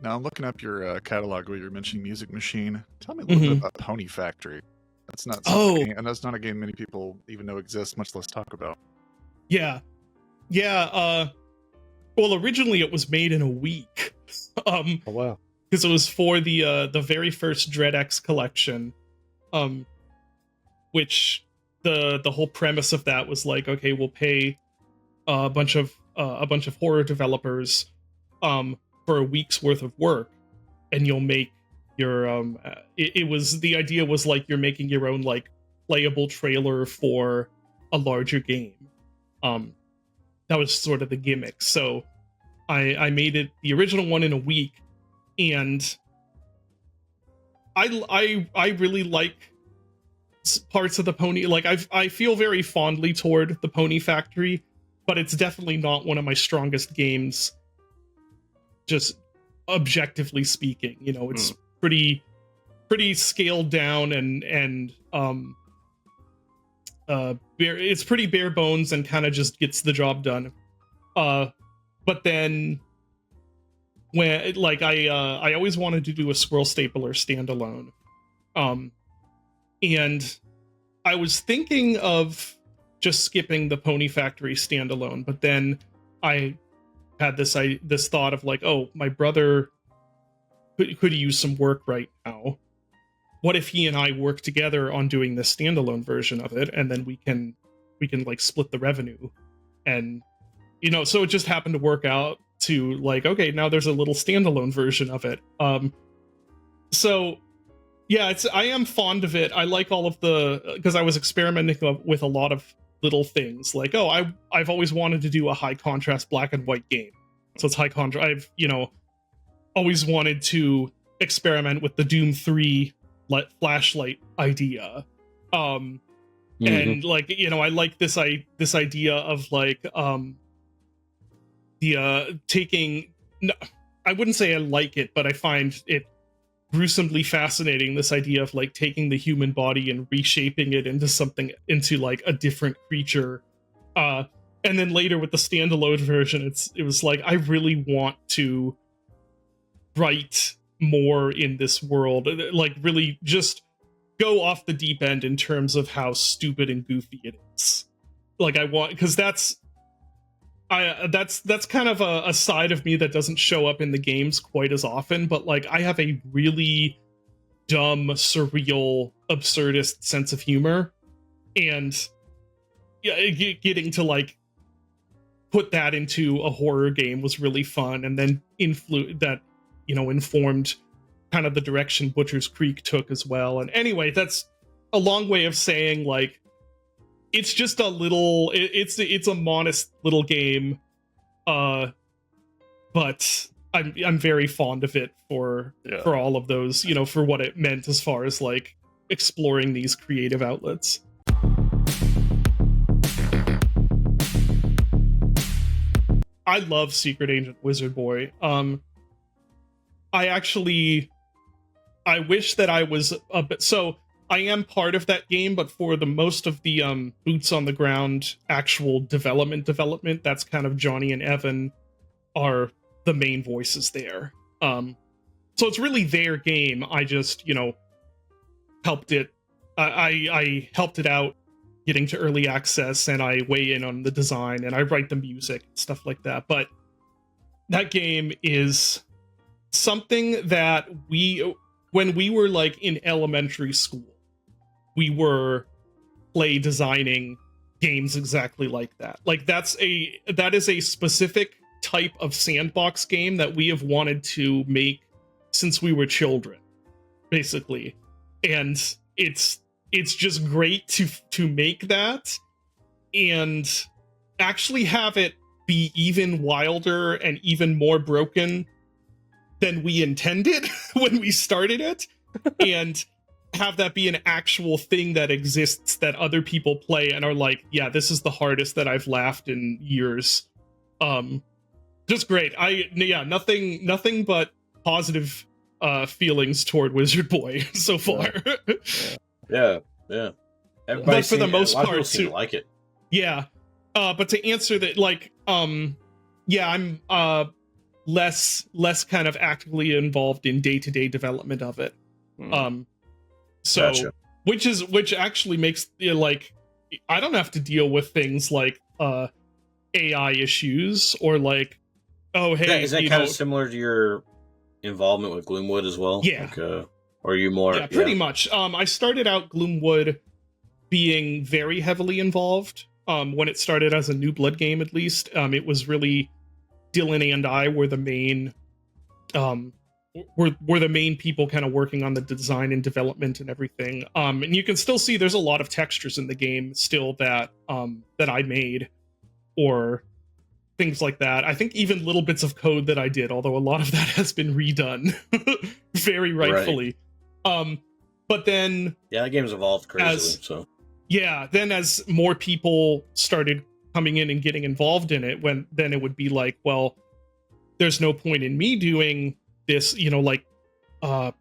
Now I'm looking up your catalog where you're mentioning Music Machine. Tell me a little bit Mhm. about Pony Factory. That's not Oh. something, and that's not a game many people even know exists, much less talk about. Yeah. Well, originally it was made in a week. Oh wow. Because it was for the very first Dread X collection. Which the whole premise of that was like, okay, we'll pay a bunch of horror developers for a week's worth of work, and you'll make your it was, the idea was like you're making your own like playable trailer for a larger game. That was sort of the gimmick. So I made it, the original one, in a week, and I really like parts of the Pony, like I feel very fondly toward the Pony Factory, but it's definitely not one of my strongest games, just objectively speaking. You know, it's pretty scaled down and it's pretty bare bones and kind of just gets the job done. But then when, like, I always wanted to do a Swirl Stapler standalone. And I was thinking of just skipping the Pony Factory standalone, but then I had this thought of like, oh, my brother could use some work right now. What if he and I work together on doing this standalone version of it, and then we can like split the revenue? And you know, so it just happened to work out to like, okay, now there's a little standalone version of it. So yeah, I am fond of it. I like all of because I was experimenting with a lot of little things, like, oh, I've always wanted to do a high contrast black and white game, so it's high contrast. I've, you know, always wanted to experiment with the Doom 3 flashlight idea. And like, you know, I like this idea of like taking, no, I wouldn't say I like it, but I find it gruesomely fascinating, this idea of like taking the human body and reshaping it into like a different creature. And then later with the standalone version, it was like, I really want to write more in this world, like really just go off the deep end in terms of how stupid and goofy it is. Like, I want, because that's kind of a side of me that doesn't show up in the games quite as often, but like, I have a really dumb, surreal, absurdist sense of humor, and yeah, getting to like put that into a horror game was really fun, and then informed kind of the direction Butcher's Creek took as well. And anyway, that's a long way of saying like, it's just a little, it's a modest little game, but I'm very fond of it for all of those, you know, for what it meant as far as like exploring these creative outlets. I love Secret Agent Wizard Boy. I wish that I was a bit, so I am part of that game, but for the most of the boots on the ground actual development, that's kind of Johnny and Evan are the main voices there. So it's really their game. I just, you know, helped it. I helped it out getting to early access, and I weigh in on the design, and I write the music and stuff like that. But that game is something that when we were like in elementary school, we were play designing games exactly like that. Like, that is a specific type of sandbox game that we have wanted to make since we were children, basically. And it's just great to make that and actually have it be even wilder and even more broken than we intended when we started it, and have that be an actual thing that exists that other people play and are like, yeah, this is the hardest that I've laughed in years. Just great. Nothing but positive feelings toward Wizard Boy so far. Yeah. But for the most part, too, like it. Yeah. But to answer that, like, yeah, less kind of actively involved in day-to-day development of it. So Gotcha. which actually makes like I don't have to deal with things like AI issues or like, oh hey, Is that kind of similar to your involvement with Gloomwood as well? Yeah. Like, or are you more? Yeah, pretty much. I started out Gloomwood being very heavily involved. When it started as a New Blood game, at least, it was really Dylan and I were the main, were the main people kind of working on the design and development and everything. And you can still see there's a lot of textures in the game still that that I made, or things like that. I think even little bits of code that I did, although a lot of that has been redone, very rightfully. Right. But then, yeah, that game's evolved crazily. Then as more people started coming in and getting involved in it, then it would be like, well, there's no point in me doing this, like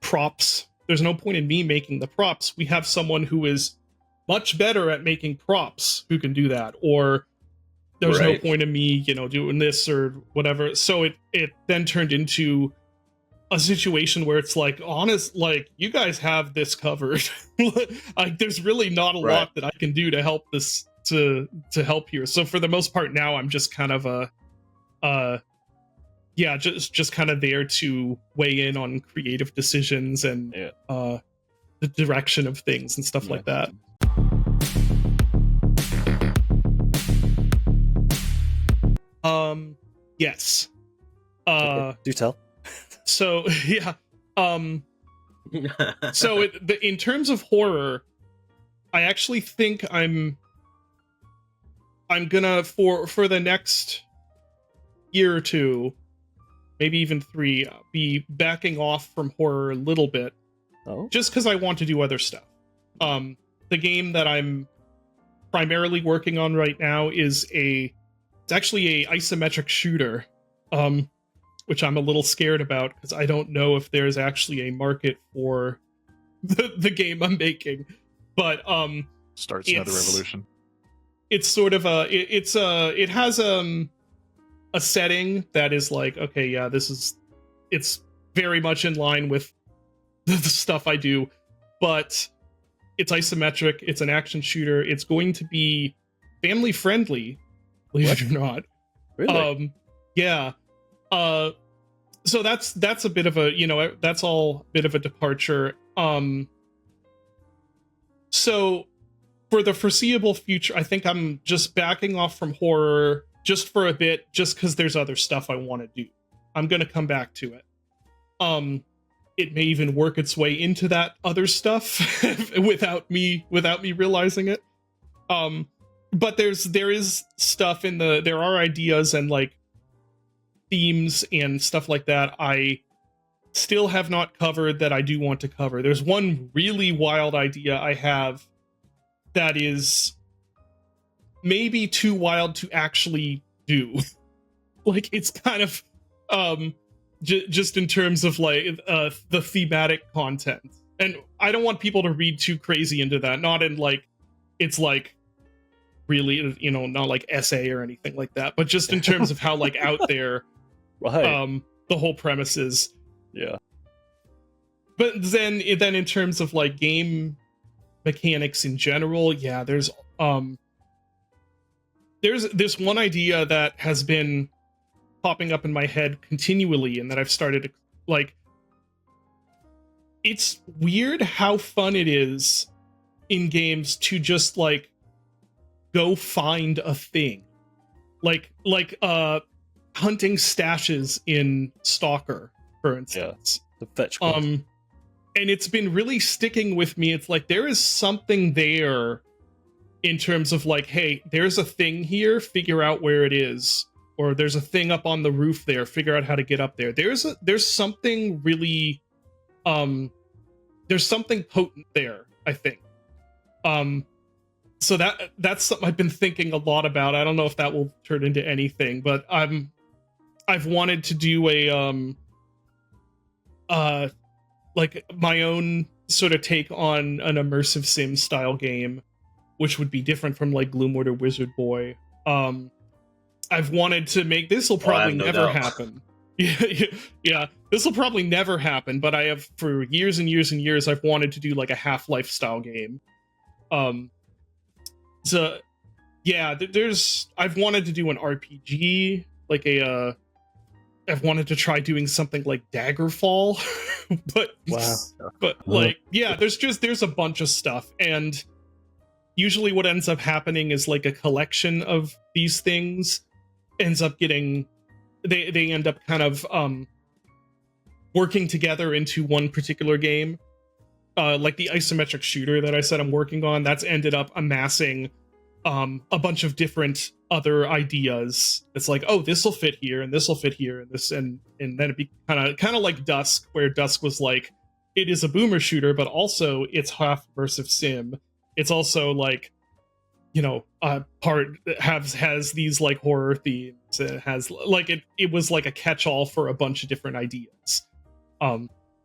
props. There's no point in me making the props. We have someone who is much better at making props who can do that. Or there's no point in me, doing this or whatever. So it then turned into a situation where it's like, you guys have this covered. Like, there's really not a lot that I can do to help this to help here. So for the most part now, I'm just kind of just kind of there to weigh in on creative decisions and the direction of things and stuff like that. Yes. Okay. Do tell. So yeah. So in terms of horror, I actually think I'm gonna for the next year or two, maybe even 3, be backing off from horror a little bit. Oh. Just because I want to do other stuff. The game that I'm primarily working on right now is it's actually a isometric shooter, which I'm a little scared about because I don't know if there's actually a market for the game I'm making. But starts another revolution. It's sort of it has a setting that is like, okay, yeah, it's very much in line with the stuff I do, but it's isometric, it's an action shooter, it's going to be family friendly, believe it or not. Really? Yeah. So that's a bit of a, that's all a bit of a departure. So for the foreseeable future, I think I'm just backing off from horror just for a bit, just because there's other stuff I want to do. I'm going to come back to it. It may even work its way into that other stuff without me realizing it. But there is stuff there are ideas and like themes and stuff like that I still have not covered that I do want to cover. There's one really wild idea I have that is maybe too wild to actually do. Like, it's kind of just in terms of like the thematic content, and I don't want people to read too crazy into that. Not in like it's like really, not like essay or anything like that, but just in terms of how like out there the whole premise is. Yeah. But then in terms of like game mechanics in general, yeah, there's this one idea that has been popping up in my head continually, and that I've started to like. It's weird how fun it is in games to just like go find a thing, like hunting stashes in Stalker, for instance. The fetch quest. And it's been really sticking with me. It's like there is something there in terms of like, hey, there's a thing here, figure out where it is, or there's a thing up on the roof there, figure out how to get up there. There's something really there's something potent there, I think. So that's something I've been thinking a lot about. I don't know if that will turn into anything, but I've wanted to do a like my own sort of take on an immersive sim style game, which would be different from like Gloomwood or Wizard Boy. I've wanted to make this will probably never happen. Yeah. This will probably never happen, but I have for years and years and years I've wanted to do like a Half-Life style game. So yeah, there's I've wanted to do an RPG, like I've wanted to try doing something like Daggerfall, but Wow. like yeah, there's a bunch of stuff, and usually what ends up happening is like a collection of these things ends up getting they end up kind of working together into one particular game. Like the isometric shooter that I said I'm working on, that's ended up amassing a bunch of different other ideas. It's like, oh, this will fit here, and this will fit here, and this, and then it be kind of like Dusk, where Dusk was like, it is a boomer shooter, but also it's half immersive sim. It's also like, you know, part has these like horror themes. It has like it was like a catch-all for a bunch of different ideas.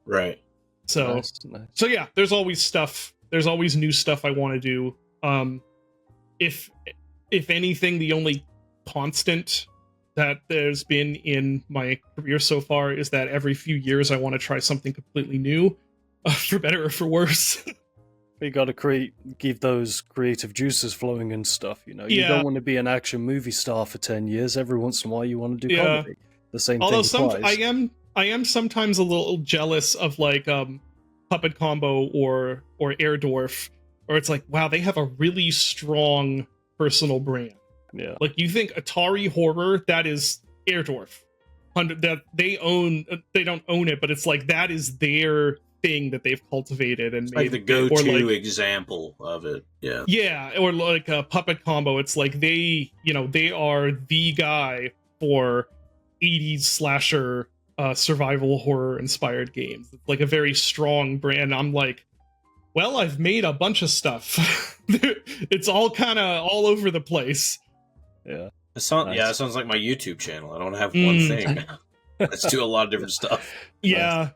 Right. So Nice. so yeah, there's always stuff. There's always new stuff I want to do. If anything, the only constant that there's been in my career so far is that every few years I want to try something completely new, for better or for worse. You got to keep those creative juices flowing and stuff. You know, you Yeah. don't want to be an action movie star for 10 years. Every once in a while, you want to do Yeah. comedy. The same Although thing applies. I am sometimes a little jealous of like Puppet Combo or Air Dwarf, where it's like, wow, they have a really strong personal brand. Yeah. Like, you think Atari horror, that is Air Dwarf. That they own, they don't own it, but it's like that is their thing that they've cultivated and It's made. like the go-to or like, example of it. Yeah. yeah, or like a Puppet Combo. It's like they, you know, they are the guy for 80s slasher survival horror inspired games. It's like a very strong brand. I'm like, well, I've made a bunch of stuff. It's all kind of all over the place. Yeah. Yeah, it sounds like my YouTube channel. I don't have one thing. Let's do a lot of different stuff. Yeah.